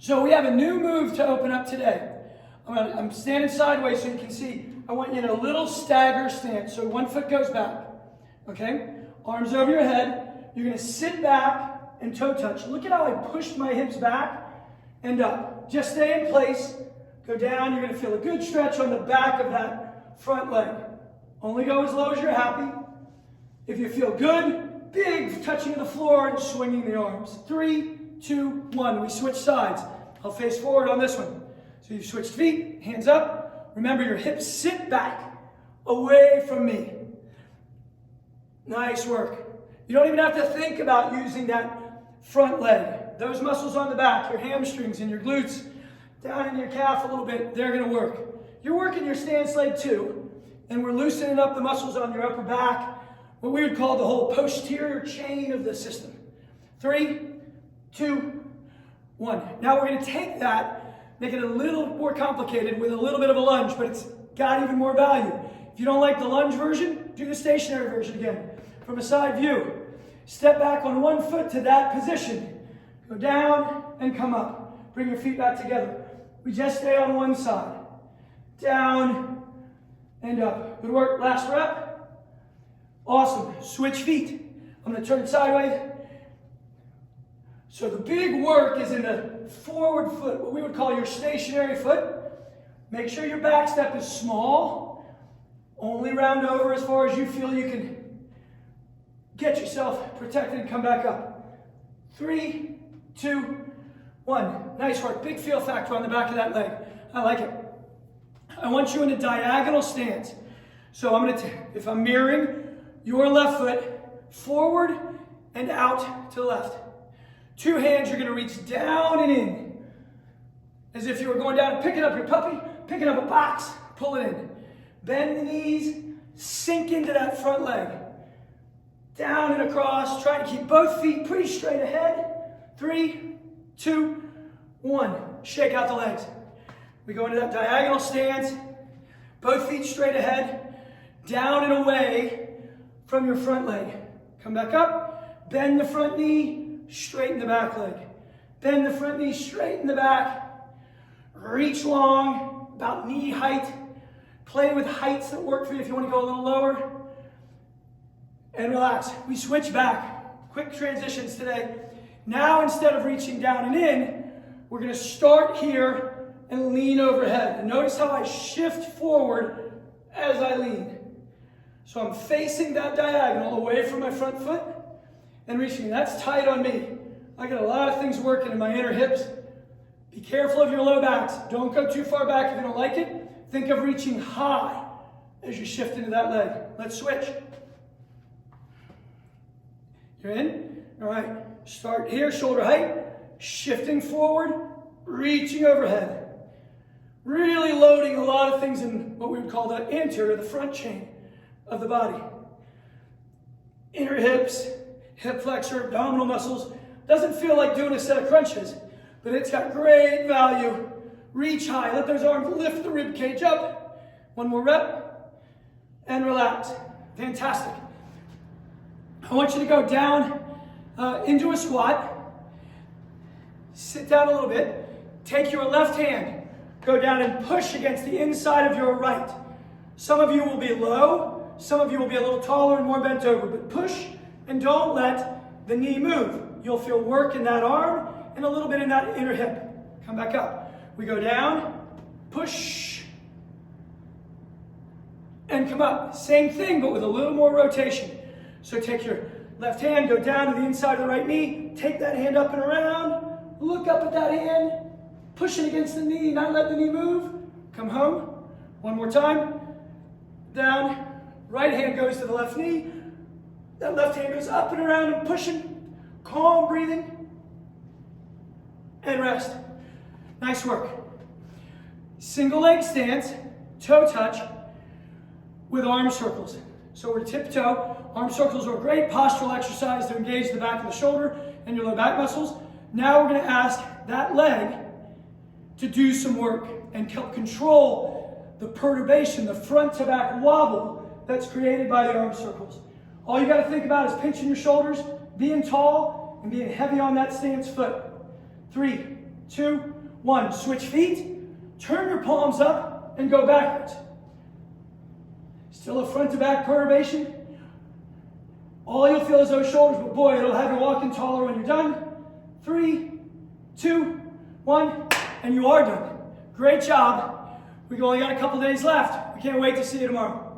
So we have a new move to open up today. I'm standing sideways so you can see. I want you in a little stagger stance. So one foot goes back. Okay? Arms over your head. You're going to sit back and toe touch. Look at how I pushed my hips back and up. Just stay in place. Go down. You're going to feel a good stretch on the back of that front leg. Only go as low as you're happy. If you feel good, big touching of the floor and swinging the arms. 3, 2, 1. We switch sides. I'll face forward on this one. So you've switched feet, hands up. Remember, your hips sit back, away from me. Nice work. You don't even have to think about using that front leg. Those muscles on the back, your hamstrings and your glutes, down in your calf a little bit, they're going to work. You're working your stance leg too, and we're loosening up the muscles on your upper back, what we would call the whole posterior chain of the system. 3, 2, 1. Now we're going to take that, make it a little more complicated with a little bit of a lunge, but it's got even more value. If you don't like the lunge version, do the stationary version again. From a side view, step back on one foot to that position. Go down and come up. Bring your feet back together. We just stay on one side. Down and up. Good work. Last rep. Awesome. Switch feet. I'm going to turn it sideways. So the big work is in the forward foot, what we would call your stationary foot. Make sure your back step is small. Only round over as far as you feel you can get yourself protected and come back up. 3, 2, 1. Nice work. Big feel factor on the back of that leg. I like it. I want you in a diagonal stance. So I'm going to, if I'm mirroring your left foot forward and out to the left. 2 hands, you're going to reach down and in. As if you were going down and picking up your puppy, picking up a box, pull it in. Bend the knees, sink into that front leg. Down and across, try to keep both feet pretty straight ahead. 3, 2, 1. Shake out the legs. We go into that diagonal stance. Both feet straight ahead. Down and away from your front leg. Come back up. Bend the front knee. Straighten the back leg. Bend the front knee, straighten the back. Reach long, about knee height. Play with heights that work for you if you want to go a little lower. And relax. We switch back. Quick transitions today. Now, instead of reaching down and in, we're going to start here and lean overhead. And notice how I shift forward as I lean. So I'm facing that diagonal away from my front foot and reaching. That's tight on me. I got a lot of things working in my inner hips. Be careful of your low backs. Don't go too far back if you don't like it. Think of reaching high as you shift into that leg. Let's switch. You're in? All right. Start here, shoulder height. Shifting forward, reaching overhead. Really loading a lot of things in what we would call the anterior, the front chain of the body. Inner hips, hip flexor, abdominal muscles. Doesn't feel like doing a set of crunches, but it's got great value. Reach high. Let those arms lift the rib cage up. One more rep. And relax. Fantastic. I want you to go down into a squat. Sit down a little bit. Take your left hand. Go down and push against the inside of your right. Some of you will be low. Some of you will be a little taller and more bent over. But push and don't let the knee move. You'll feel work in that arm and a little bit in that inner hip. Come back up. We go down, push, and come up. Same thing, but with a little more rotation. So take your left hand, go down to the inside of the right knee, take that hand up and around, look up at that hand, push it against the knee, not let the knee move. Come home. One more time. Down. Right hand goes to the left knee. That left hand goes up and around and pushing. Calm breathing. And rest. Nice work. Single leg stance, toe touch with arm circles. So we're tiptoe. Arm circles are a great postural exercise to engage the back of the shoulder and your low back muscles. Now we're going to ask that leg to do some work and help control the perturbation, the front to back wobble that's created by the arm circles. All you got to think about is pinching your shoulders, being tall, and being heavy on that stance foot. 3, 2, 1. Switch feet, turn your palms up, and go backwards. Still a front to back perturbation. All you'll feel is those shoulders, but boy, it'll have you walking taller when you're done. 3, 2, 1, and you are done. Great job. We've only got a couple days left. We can't wait to see you tomorrow.